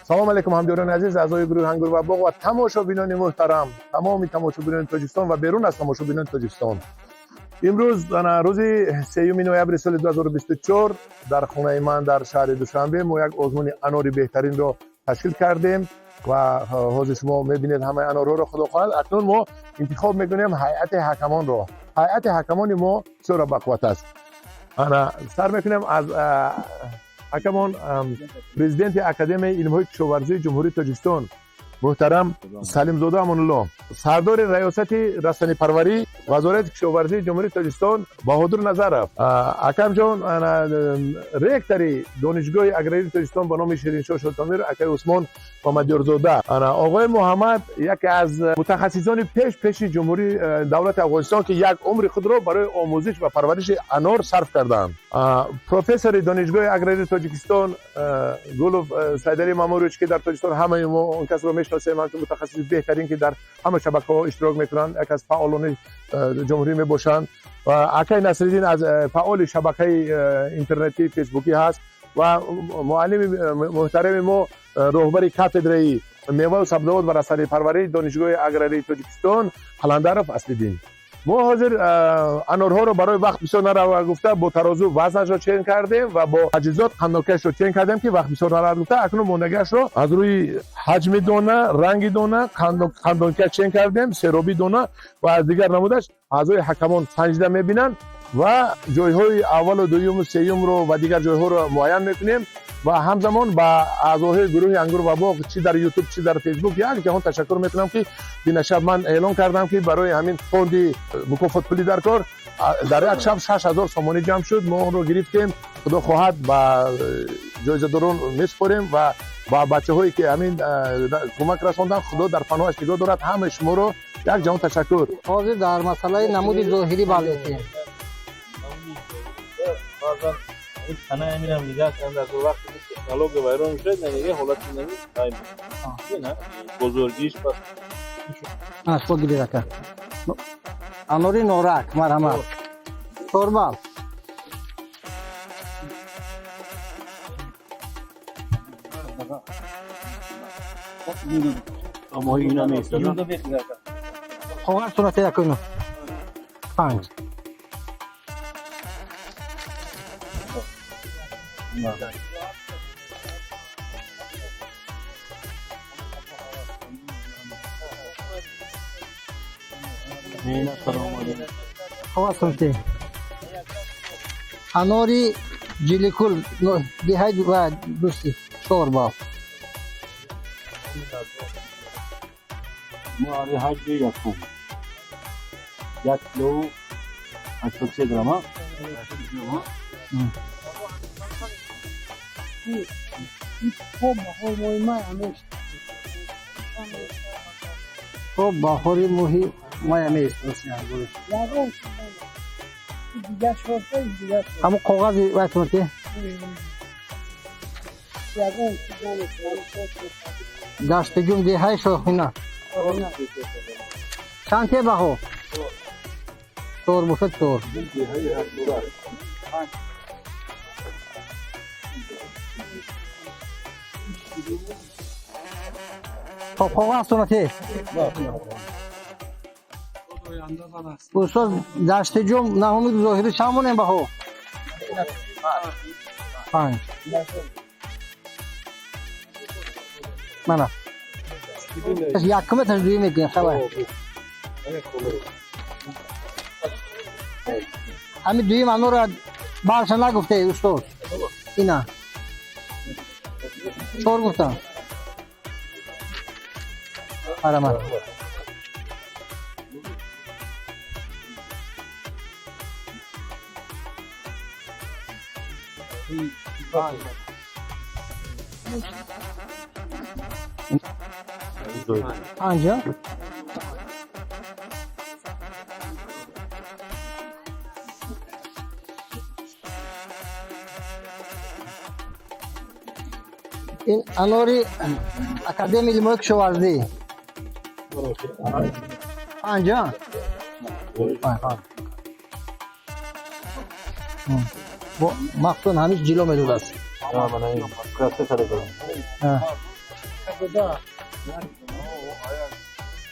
سلام علیکم همداران عزیز، اعضای گروه هنگور و باغ و تماشابینان محترم، تمامی تماشابینان تاجیکستان و بیرون از تماشابینان تاجیکستان. امروز روز 3 نوامبر سال 2024 در خانه من در شهر دوشنبه ما یک آزمون انار بهترین را تشکیل کردیم و حاضر شما میبینید همه انارها را خدا خواهد. اکنون ما انتخاب میکنیم هیئت حکمان را. هیئت حکمان ما بسیار بقوت است. انا سر میکنیم از حکمان پرزیدنت اکادمی علم‌های کشاورزی جمهوری تاجیکستان محترم سلیم زاده امان الله، سردار ریاست رسانه پروری وزارت کشاورزی جمهوری تاجیکستان بهادر نظرов، اکم جان رکتری دانشگاه اگراری تاجیکستان به نام شیرینشاه شادامیر اکای عثمان محمدیارزاده، آقای محمد یکی از متخصصان پیش جمهوری دولت افغانستان که یک عمر خود را برای آموزش و پرورش انار صرف کردند، پروفسور دانشگاه اگراری تاجیکستان گلوف سیدعلی ماموریچ که در تاجیکستان همه ما اون کس رو میشناسیم که متخصص بهترین که در همه شبکه‌ها اشتراک میکنند، یک از فعالان جمهوری میباشند و اکای نصرالدین از فعال شبکه اینترنتی فیسبوکی هست و معلم محترم ما رهبر کاتدرای میوه و سبزیجات و رسانه پروری دانشگاه اگراری تاجیکستان قلندرов اصلیدین. ما حاضر انارها رو برای وقت بسیار نرو گفته با ترازو وزنش رو چین کردیم و با تجهیزات خندانکش رو چین کردیم که وقت بسیار نرو گفته. اکنون موندگیش رو از روی حجم دانه، رنگ دانه، خندانکش چین کردیم، سیرابی دانه و از دیگر نمودش اعضای حکمان سنجیده میبینن و جایهای اول و دوم و سوم رو و دیگر جایها رو معین میکنیم و همزمان با اعضای گروه انگور و باغ چی در یوتیوب چی در فیسبوک یک جهان تشکر میکنم که این شب من اعلان کردم که برای همین فوند مکافات پولی در کار در یک شب 6000 سومانی جمع شد. ما اون رو گرفتیم، خدا خواهد با جایزه داران میسپاریم و با بچه هایی که همین کمک رساندن خدا در پناهش نگاه دارد. همه شما رو یک جهان تشکر. حاضر در مسئله نمود ظاهری بلدیم این تنه میرم نگاه کنم در وقتی که تکانلوگ وایرون شد نگه حالت نمی تایم نه بزرگیش پس از خود گیره کرد انوری نورک مرحمت توربال اما اینا نیست خواه صورت یکنو 5 خواه صورتی انوری جلیکل دیهید و دوستی توربال ماری حج یکم 1 کیلو 83 گرم خب بخوری موهی مایمی است همون کاغذی باید مرتی داشته جون دی های شو اینا چند که بخو تور باشد تور خب کاغذ سنتی استاد داشته جون نهومید ظاهری شامونیم بخو 5 منم یک متر دوی میکنیم خبر همین دوی منو را بارش نگفته استاد اینا چور گفتم آرمان آنجا این انوری اکادمی علم‌های کشاورزی آنجا مخصوصا همیش جلو میدود است من این کاسه کرده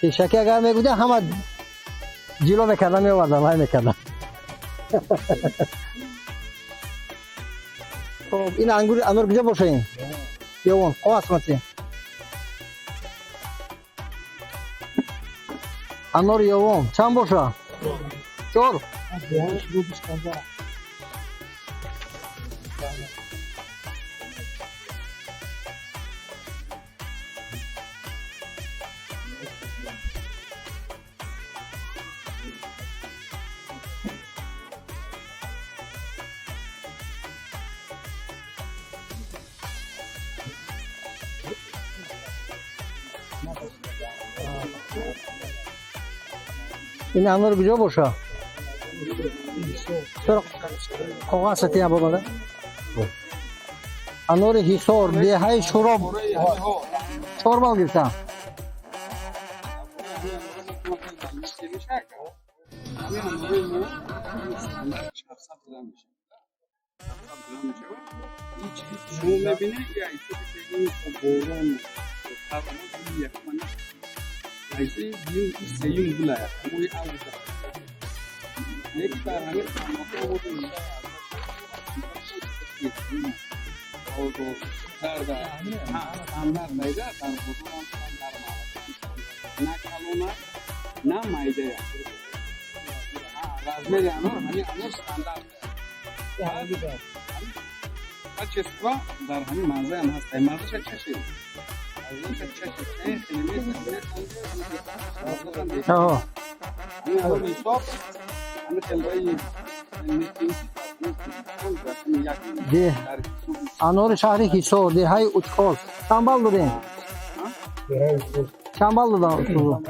پیشکی اگر میگودن همه جلو میکردم میوردم های میکردم. خب این انگور کجا باشه این؟ یا اون قواس متی انور یا اون چند باشه؟ چور؟ این انور کجا باشه؟ چرا قواس تیا بوده؟ انور حصار دهه شراب چهار بال گرفتم. در همین منظر هم هست. منظرش چشه؟ آها این حالا حساب همه تلوی ده انور شهر حصار دهه اچکاس چند بال دادین؟ چند بال دادن؟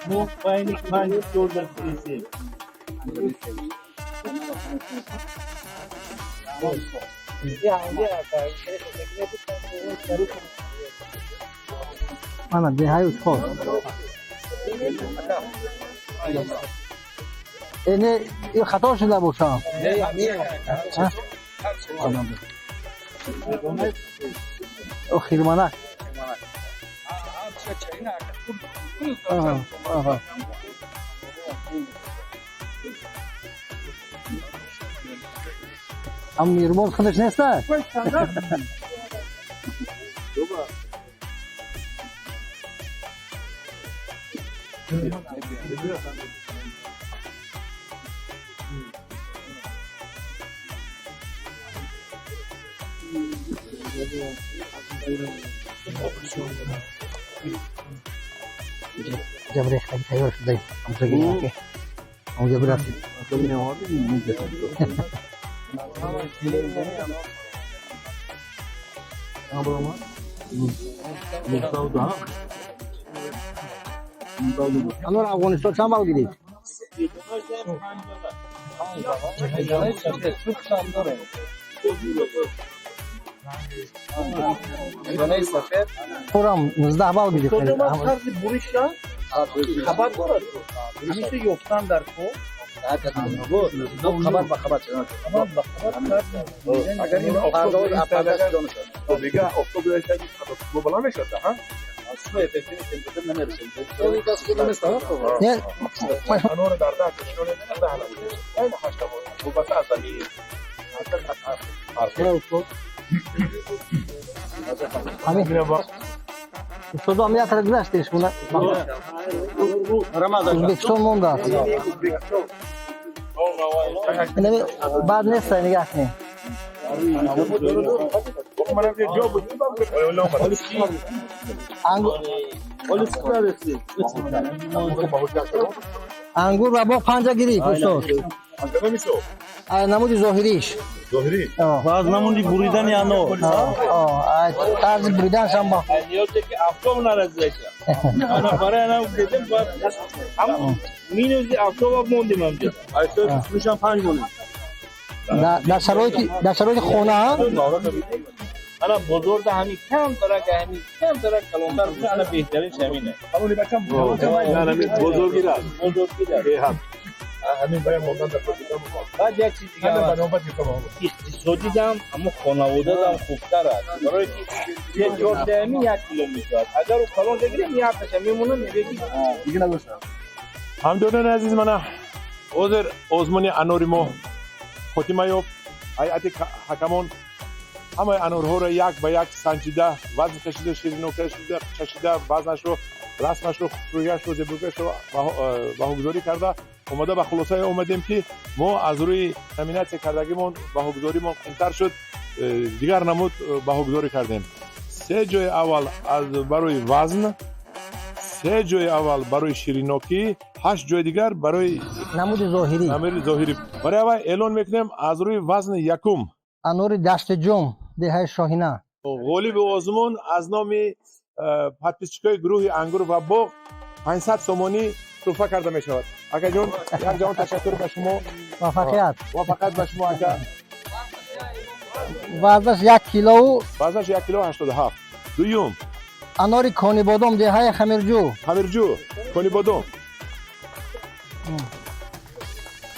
مو پایین پایین جور داشتی. من دهه اچکاس اینه این خطا شده باشه. او خیرمانک هم میرمون خودش نیسته؟ جبري خلي تايور في الضيف امسكي او جبراتي انور افغانستان چند بال گیرید؟ پورم 19 بال گیرید. خبر دارد همیشه یفتن در کو خبر با خبر اگر این افتاد دیگه افتاد شدید تو بالا نشد ها اصلا افکتیو تمپراتور نمیرسه انور در ده کشون ده حالا این هشت بود بس اصلی شده امیت را گذاشتیش کنه ازبکستان مونده اینه بعد نیست نگه کنیم انگور و باغ پنجه گیری کشتار نمودی ظاهریش باز نموندی بریدن یا نو طرز بریدنش هم با نیازه که افتاب نرزده انا برای انا دیدم باید هم مینوزی افتاب موندیم هم دیدم اصلا میشم 5 مونیم در شرایط خونه انا بزرگ همین کم داره کلانتر میشه انا بهترین شمینه همونی بچم بزرگی داره همین باید موندن در کدام بعد یک چیز دیگه برنامه دیگه اقتصادی هم اما خانواده هم خوبتر است برای که 3/4 1 کیلو میشود اگر او کلان بگیریم یک تاشم میمونه میگی دیگه نگوشم. همدونان عزیز منه اوزر اوزمونی انوری ما خاتمه یافت هیئت حکمان همه انورها را یک به یک سنجیده وزن کشیده شیرینو کشیده چشیده وزنش رو رسمش رو خوبیش رو زیباییش رو بهاگذاری کرده اومده به خلاصه اومدیم که ما از روی نامیناسیون کردگیمون بهاگذاریمون قیمتر شد دیگر نمود بهاگذاری کردیم سه جای اول از برای وزن سه جای اول برای شیرینوکی 8 جای دیگر برای نمود ظاهری برای اول اعلان میکنیم از روی وزن یکم انور دست جم دهه شاهینه غالب آزمون از نام پادپیسچیکای گروه انگور و باغ 500 سومانی تحفه کرده می شود. اکا جون یک جان تشکر به شما موفقیت به شما اکا وزنش 1 کیلو وزنش 1 کیلو 87 دویم انار کانی بادام دهه خمیرجو کانی بادام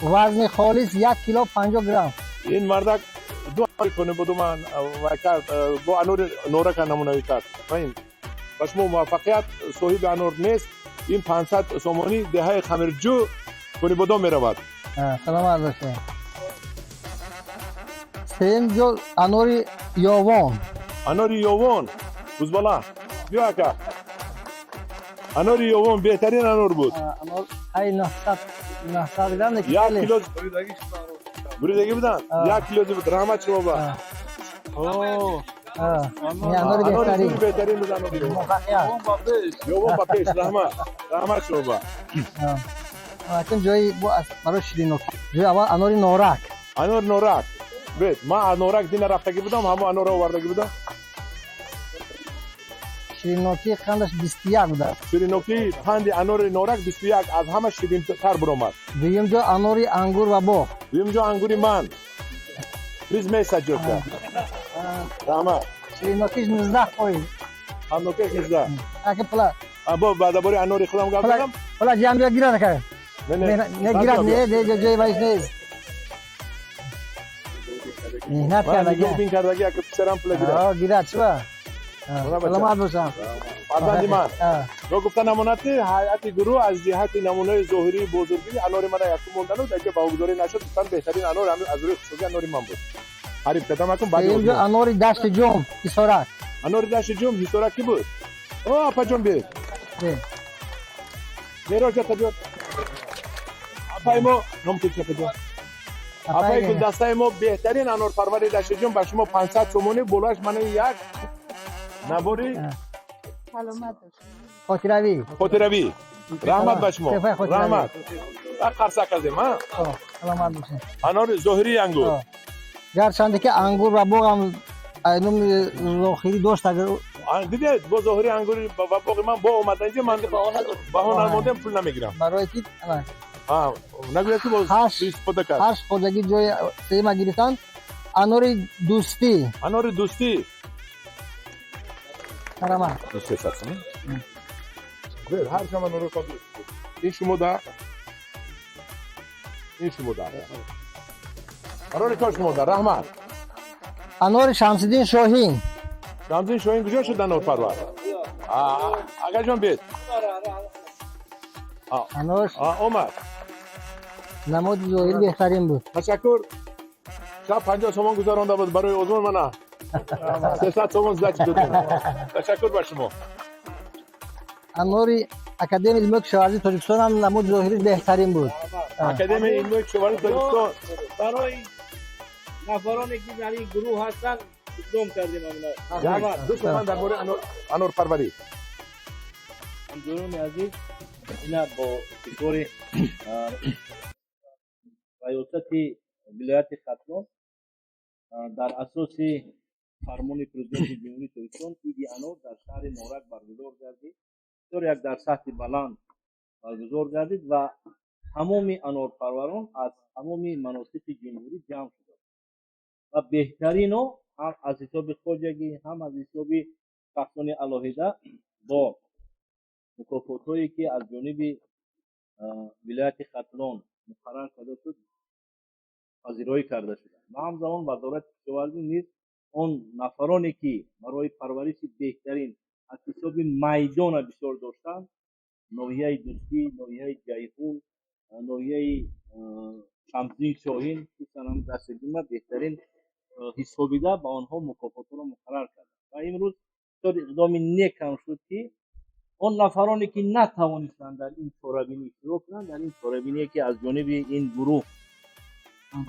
وزن خالص 1 کیلو 50 گرم این مردک دو انار کانی بادام با انار نورک نمونه کرد این به شما موفقیت صاحب انار نیست این 500 سومانی دهه خمیرجو کانی بادام می رود سلام عرض باشه سیم جو انار یاوان بزبالا بیا اکا انار یاوان بهترین انار بود انار ای 900 گرم 1 کیلو بریدگی بدن 1 کیلو بود رحمت شما با این انار بهترین بود انار یاوان با پیش رحمت شما با اون جایی برای شیرینوکی جای اول انار نورک بید ما نورک دین رفتگی بودم همه انار آوردگی بودم شیرینوکی قندش 21 بوده شیرینوکی قند انار نورک 21 از همه شیرین تر برآمد دویم جا انار انگور و باغ دویم جا انگوری من ریز می سجاد کرد رحمت شیرینوکیش 19 پایین انوکش 19 اگه پلا ابا بعد باری انار خودم گفتم پلا جام بیا گیرا نکرد نه گیرا نه جای وایس نیست نه من کردگی اگه پسرم پلا گیرا گیرا چوا سلامت باشم فرزند من رو گفتن نمونتی هیئت گروه از جهت نمونه ظاهری بزرگی انار من یکم موندن و دیگه باوگذاری نشد گفتن بهترین انار از روی خصوصی انار من بود حریف کردم اکم بعد اینجا انار دشت جم اسارت انار دشت جم اسارت کی بود اپا جون بی میرا جا تبیات اپای ما نمتی که پجا اپای کل دستای ما بهترین انار پرور دشت جم به شما 500 سومونی بولاش من یک نبوری سلامت خاطروی رحمت به شما رحمت قرصه کردیم ها سلامت باشه انار ظاهری انگور گرچنده که انگور و باغ هم اینم ظاهری داشت اگر دیدی با ظاهری انگور و باغ من با اومدن اینجا من بهانه نموندم پول نمیگیرم برای کی نگوید که با استفاده کرد هر خودگی جای سیما گرفتن انار دوستی سلامت دوستی ساتسونه بر هر شما نورو کابل این شما ده انار کاش شما ده رحمت انار شمس‌الدین شاهین کجا شد انار پرور اگر جان بید انار اومد نماد ظاهری بهترین بود تشکر شب 50 تومان گذارانده بود برای عضو منه 300 تومان زد تشکر به شما انار اکادمی علمی کشاورزی تاجیکستان هم نماد ظاهری بهترین بود اکادمی علمی کشاورزی تاجیکستان برای نفرانی که در این گروه هستن اقدام کردیم امنا دو سخن درباره انار پروری همجوران عزیز اینا با سکتور ریاست ولایت ختلان در اساس فرمان پرزیدنت جمهوری تاجیکستان ایدی انار در شهر نورک برگزار گردید یک در سطح بلند برگزار گردید و تمام انارپروران از تمام مناطق جمهوری جمع شدند و بهترین هم از حساب خواجگی هم از حساب شخصان علاهیده با مکافات‌هایی که از جانب ولایت ختلان مقرر شده شد پذیرایی کرده شدند و همزمان وزارت کشاورزی نیز آن نفرانی که برای پرورش بهترین از حساب میدان بسیار داشتند ناحیه دوستی، ناحیه جیهون، ناحیه شمسین شاهین خصوصا هم دستگیرم بهترین حسابیده به آنها مکافات را مقرر کرد و امروز بسیار اقدام نیک هم شد که آن نفرانی که نتوانستند در این چاره‌بینی شروع کنند در این چاره‌بینی که از جانب این گروه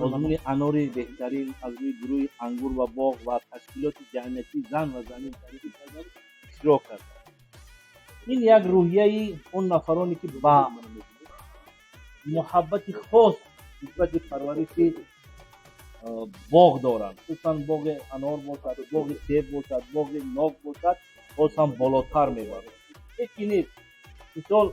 آزمون انار بهترین از روی گروه انگور و باغ و تشکیلات جمعیتی زن و زمین طریقی اشتراک کرد این یک روحیه اون نفرانی که با محبت خاص نسبت به پرورش باغ دارند خصوصا باغ انار باشد باغ سیب باشد باغ ناب باشد باز هم بالاتر میبرد یکی نیست مثال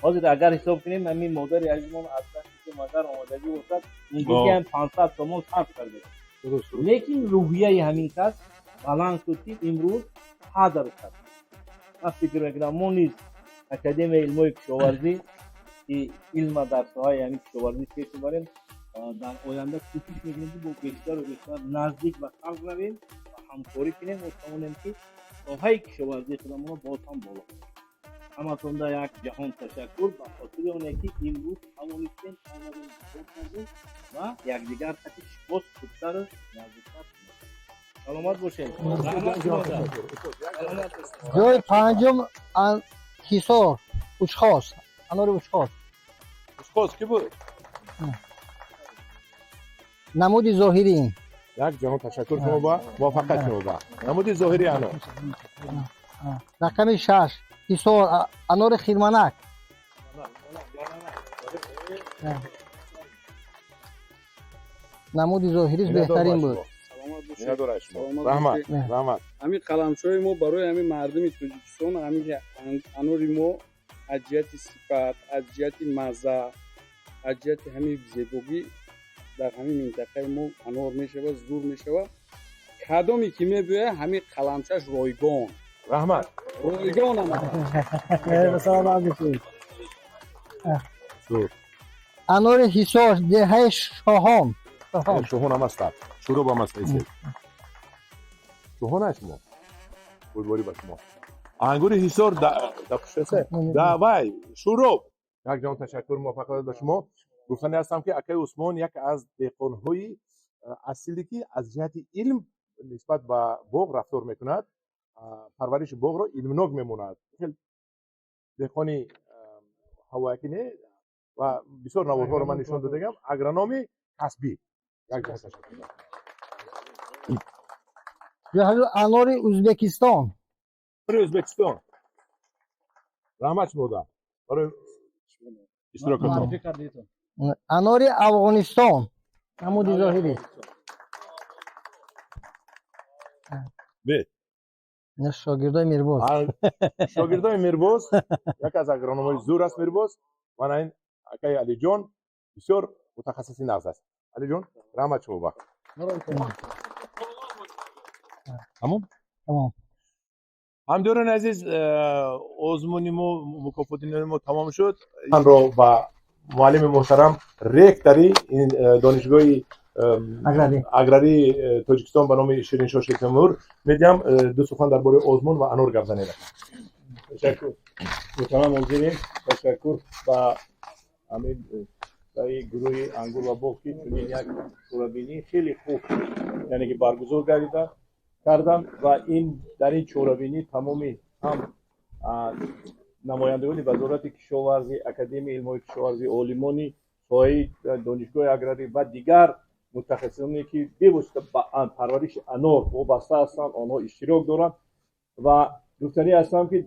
حاضر اگر حساب کنیم همین مادر عزیزمان اصلا که مادر آمادگی باشد اونجوری هم 500 تومان صرف کرده لیکن روحیه همین کس بلند شد که امروز حاضر شد من فکر میکنم ما نیز اکادمی علمای کشاورزی که علم در ساحه همین کشاورزی پیش میبریم در آینده کوشش میکنیم که با بیشتر و بیشتر نزدیک به خلق رویم و همکاری کنیم و توانیم که ساحه کشاورزی خودمون رو باز هم بالا کنیم همتون در یک جهان تشکر به خاطر اونه که امروز توانستیم آمدیم بکنیم و یکدیگر تکیش باز خوبتر و نزدیکتر کنیم سلامت باشید جای پنجم حصار اوچخاست انار اوچخاست خوش کی بود؟ نمود ظاهری یک جهان تشکر شما با موفقیت شما با نمود ظاهری انار رقم 6 حصار انار خیرمنک نمود ظاهریش بهترین بود رحمت همین قلمشوی ما برای همین مردم تاجیکستان همین انوری ما از جهت صفت از جهت مزه از جهت همین زیبایی در همین منطقه ما انار میشه زور میشه کدامی که میبویه همین قلمشش رایگان رحمت رایگان انار حصار دهه شاهان شهون هم است شروع با مسئله شهون است ما بودواری با شما انگور حصار در پشتسه در وای شروع یک جان تشکر موفقیت به شما گفتنی هستم که اکای عثمان یک از دهقان‌های اصیلی که از جهت علم نسبت به باغ رفتار میکند پرورش باغ رو علمناک میموند دهقانی هواکنی و بسیار نوارها رو من نشان دادم اگرونومی کسبی یک جان تشکر انار ازبکستان برای ازبکستان رحمت شما برای اشتراکتون انار افغانستان نمود ظاهری به شاگردای میرباز شاگردای میرباز یک از اگرونومای زور است میرباز من این اکای علی جان بسیار متخصصی نغز است علی جان رحمت شما با تمام همدوران عزیز آزمونی ما مکافاتی ما تمام شد من رو با معلم محترم ریکتری این دانشگاه اگراری تاجیکستان به نام شیرین شاه شیخ تیمور میدیم دو سخن درباره آزمون و انار گپ زنید تشکر محترم وزیر تشکر و همین برای گروه انگور و باغ که چنین یک چوره‌بینی خیلی خوب یعنی که برگزار کردن و این در این چوره‌بینی تمامی هم نمایندگان وزارت کشاورزی اکادمی علمای کشاورزی عالمانی ساحه دانشگاه اگراری و دیگر متخصصانی که بواسطه به پرورش انار وابسته هستند آنها اشتراک دارند و گفتنی هستم که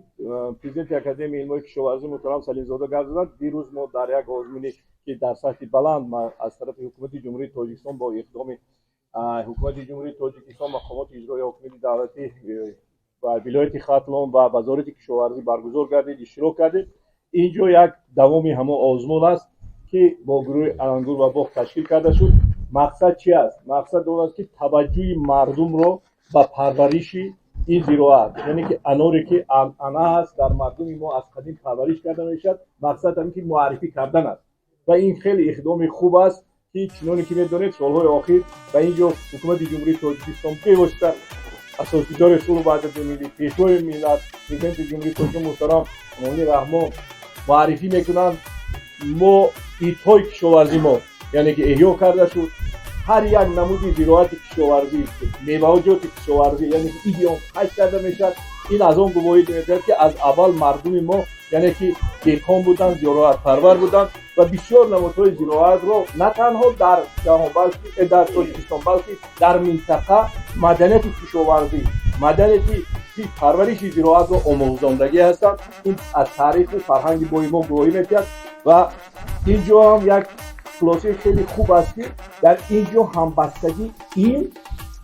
پرزیدنت اکادمی علمای کشاورزی محترم سلیم زاده گفت دادند دیروز ما در یک آزمونی که در سطح بلند از طرف حکومت جمهوری تاجیکستان با اقدام حکومت جمهوری تاجیکستان مقامات اجرایی حکومتی دولتی و ولایت ختلان و وزارت کشاورزی برگزار کردید اشتراک کردید اینجا یک دوامی همه آزمون است که با گروه انگور و باغ تشکیل کرده شد مقصد چی است مقصد اون است که توجه مردم رو به پرورش این زراعت یعنی که اناری که انا هست در مردم ما از قدیم پرورش کرده میشد مقصد همین که معرفی کردن است و این خیلی اقدام خوب است که چنانی که می‌دانید سالهای اخیر به اینجا حکومت جمهوری تاجیکستان پیوسته اساسدار شروع وحدت ملی پیشوای ملت پرزیدنت جمهوری تاجیک محترم امامی رحمان معرفی میکنند ما ایتهای کشاورزی ما یعنی که احیا کرده شد هر یک نمود زراعت کشاورزی میوه‌جات کشاورزی یعنی که ایدیام خشت کرده میشد این از آن گواهی می‌دهد که از اول مردم ما یعنی که دهقان بودند زراعت پرور بودند و بسیار نمادهای زراعت را نه تنها در جهان بلکه در تاجیکستان بلکه در منطقه مدنیت کشاورزی مدنیت پرورش زراعت را آموزاندگی هستند این از تاریخ و فرهنگ بوی ما گواهی می‌دهد و اینجا هم یک خلاصه خیلی خوب است که در اینجا همبستگی این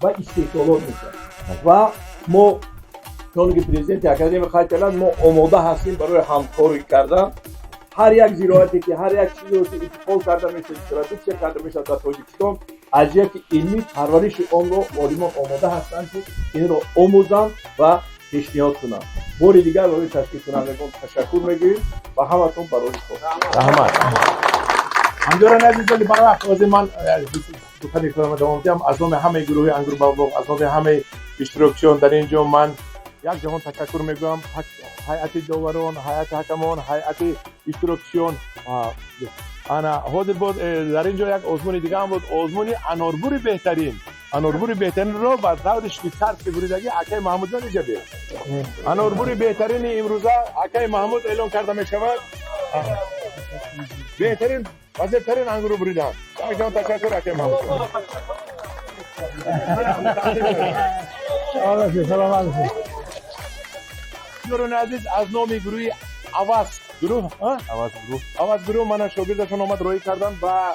و استحصالات میشه و ما چون که پرزیدنت اکادمی خط کردن ما آماده هستیم برای همکاری کردن هر یک زراعتی که هر یک چیزی که اتفاق کرده میشه استراتژی کرده میشه در تاجیکستان از یک علمی پرورش آن رو معلمان آماده هستند که این رو آموزند و پیشنهاد کنند بار دیگر برای تشکیل کنندگان تشکر میگیم و همتون برای خود رحمت اندوران عزیزان برای وقت من دکتر کلام دوام دیدم از نام همه گروه انگور بابا از نام همه اشتراکچیان در اینجا من یک جهان تشکر میگم هیئت داوران هیئت حکمان هیئت اشتراکچیان انا حاضر بود در اینجا یک آزمون دیگه هم بود آزمون اناربور بهترین رو بر دور شویتزر که بریدگی اکای محمود جان اینجا بیاد اناربور بهترین امروزه اکای محمود اعلام کرده می شود بهترین وزیرترین انگور بریدن جان تشکر اکای محمود سلام علیکم دوستان عزیز از نام گروه عوض گروه من شاگردشون آمد روی کردن و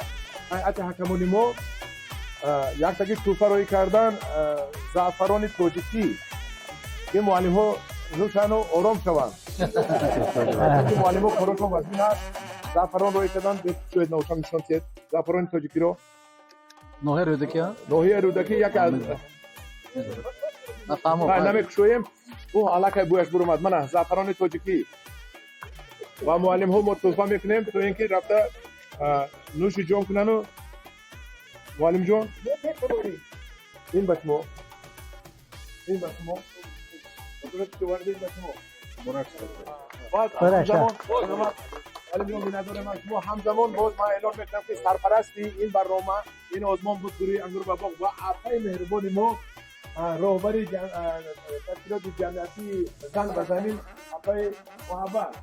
هیئت حکمانی ما یک تاکی توفه روی کردن زعفران تاجیکی که معلم ها روشن و آرام شوند که معلم ها کارشون وزین هست زعفران روی کردن شاید نوشن نشان تید زعفران تاجیکی رو نوحه رودکی ها؟ نوحه رودکی یک از نمیکشویم او علاقه بویش برمد من زعفران تاجیکی و معلم ها مرتضفه میکنیم تو اینکه رفته نوش جان کنن و معلم جان این بچمو بعد معلم جان بینادار من شما همزمان باز ما اعلان میکنم که سرپرستی این برنامه این آزمان بود گروه انگور بابا و عطای مهربان ما راهبری تشکیلات جمعیتی زن و زمین آقای محبت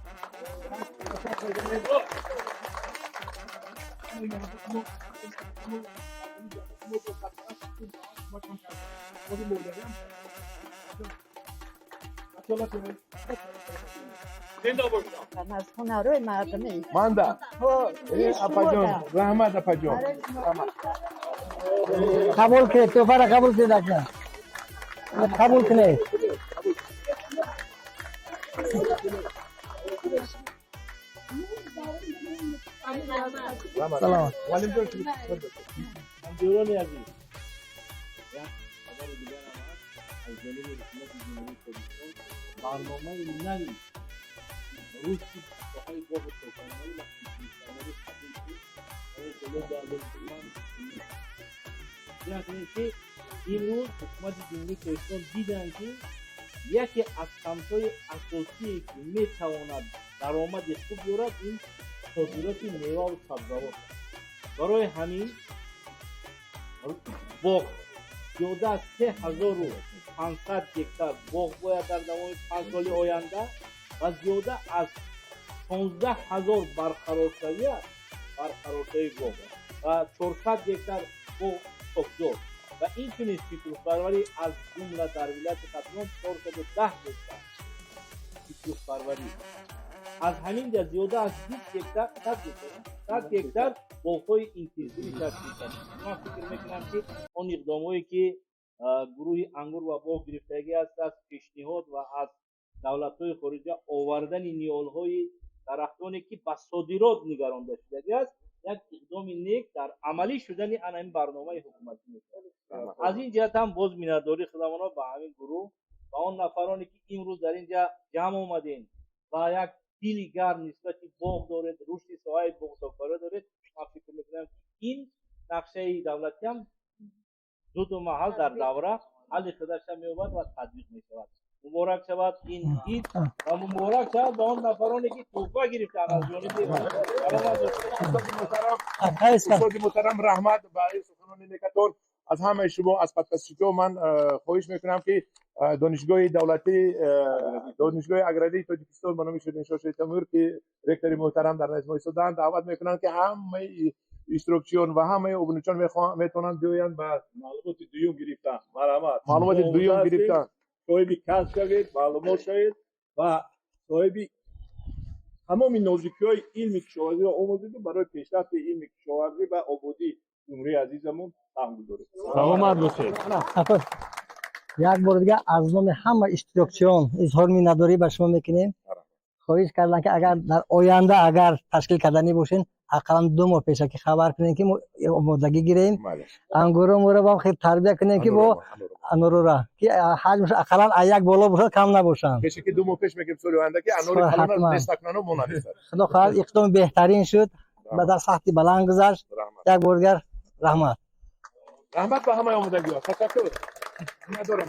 از هنرهای مردمی مانده اپا جان رحمت اپا جان قبول که توفه را قبول که دکتر قبول کنه سلام معلم جان همجوران عزیز یک خبر دیگر هم هست از جانب حکومت جمهوری تاجیکستان برنامه نوی رشد دههای باغ توفان‌هایی و کشاورزی تبدیل شد برای جلو دادن یعنی که امروز حکومت جمهوری تاجیکستان دیدن که یکی از سمت‌های اساسی که میتواند درآمد خوب بیارد این صادرات میوه و سبزیجات برای همین باغ زیاده از 3500 هکتار باغ باید در دوام 5 سال آینده و زیاده از 16000 برقرارشوی باغ و 400 هکتار باغ سبزیجات و این تونست کشاورزی از جمله در ولایت قطران 410 هکتار کشاورزی از همین در زیاده از 20 هکتار 100 هکتار باغ‌های انتظامی تشکیل کرد. من فکر میکنم که اون اقدامایی که گروه انگور و باغ گرفتگی است از پیشنهاد و از دولت‌های خارجی آوردن نیال‌های درختانی که به صادرات نگرانده شده است یک اقدام نیک در عملی شدن این برنامه حکومتی می‌باشد. از این جهت هم باز میان‌داری خودمان به همین گروه و آن نفرانی که امروز در اینجا جمع آمدین و یک دیلی گرم نسبت باغ دارد رشد ساحه باغ کاری دارد من فکر میکنم این нақшаи давлатӣ ҳам зуду маҳал дар давра ҳалли худаша меёбад ва татбиқ мешавад. муборак шавад ин ид ва муборак шавад ба он нафароне ки туҳфа гирифтанд аз ҷониби استاد محترم رحمت برای سخنان نکتون از همه شما از پادکست شما من خواهش میکنم که دانشگاه دولتی دانشگاه اگراری تاجیکستان به نام شیرین شاه تیمور که رکتور محترم در نظم ایستادن دعوت میکنن که همه اینستروکشن و همه ابونچان میتونن بیاین و معلومات دوم گرفتن مرحمت معلومات دوم گرفتن صاحب کسب شوید معلومات شوید و صاحب تمام نازکی‌های علم کشاورزی را آموزید برای پیشرفت علم کشاورزی و آبادی جمهوری عزیزمون سهم گذارید. سلامت باشید. یک بار دیگه از نام همه اشتراکچیان اظهار مینداری به شما میکنیم. خواهش کردن که اگر در آینده اگر تشکیل کردنی باشین اقلا 2 ماه پیش که خبر کنین که آمادگی گیریم. انگور مورا با خیلی تربیت کنین که با انورا که حجمش اقلا یک بالا باشه کم نباشن. میشه که 2 ماه پیش میگیم سال آینده که انور کلان نستکنانو مونده. خدا خواهد اقدام بهترین شد و در سخت بلند گذشت. یک بار دیگر رحمت. رحمت به همه آمادگی‌ها. تشکر. ندارم.